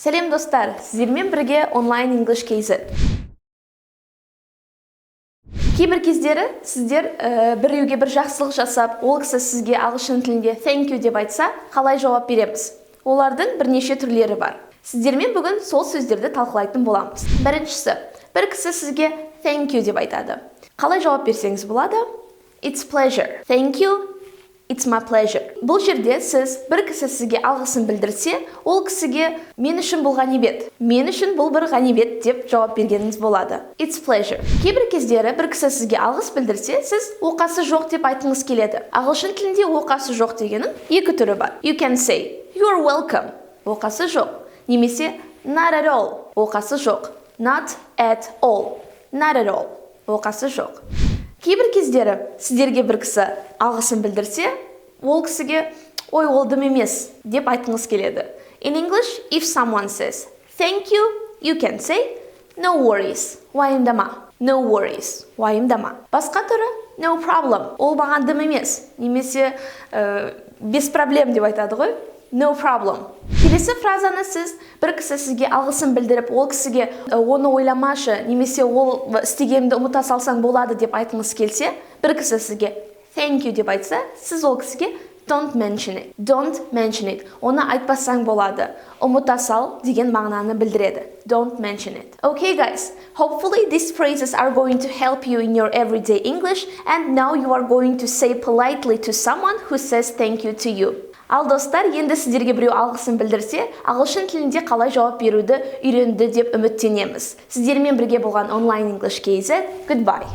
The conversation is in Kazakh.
Сәлем достар, сіздермен бірге онлайн English KZ. Кейбір кездері сіздер біреуге бір жақсылық жасап, ол кісі сізге ағылшын тілінде thank you деп айтса, қалай жауап береміз? Олардың бірнеше түрлері бар. Сіздермен бүгін сол сөздерді талқылайтын боламыз. Біріншісі, бір кісі сізге thank you деп айтады. Қалай жауап берсеңіз болады? It's pleasure. Thank you. It's my pleasure. Бұл жерде сіз бір кісі сізге алғысын білдірсе, ол кісіге мен үшін бұл ғанибет. Мен үшін бұл бір ғанибет деп жауап бергеніңіз болады. It's pleasure. Кейбір кездері бір кісі сізге алғыс білдірсе, сіз оқасы жоқ деп айтыңыз келеді. Ағылшын тілінде оқасы жоқ дегенің екі түрі бар. You can say you're welcome. Оқасы жоқ. Немесе not at all. Оқасы жоқ. Not at all. Not at all. Оқасы жоқ. Кейбір кездері сіздерге бір кісі алғысын білдірсе, ол кісіге ой, ол дым емес деп айтыңыз келеді. In English, if someone says thank you, you can say no worries. Уайымдама. No worries. Уайымдама. Басқа түрі no problem. Ол маған дым емес. Немесе без проблем деп айтады ғой. No problem. Келесі фразаны сіз бір кісі сізге алғысын білдіріп, ол кісіге оны ойламашы, немесе ол істегенімді ұмыта салсаң болады деп айтыңыз келсе, бір кісі сізге thank you деп айтса, сіз ол кісіге don't mention it. Don't mention it. Оны айтпасаң болады. Ұмыта сал деген мағынаны білдіреді. Don't mention it. Okay guys, hopefully these phrases are going to help you in your everyday English, and now you are going to say politely to someone who says thank you to you. Ал достар, енді сіздерге біреу алғысын білдірсе, ағылшын тілінде қалай жауап беруді үйренді деп үміттенеміз. Сіздермен бірге болған онлайн English KZ. Goodbye.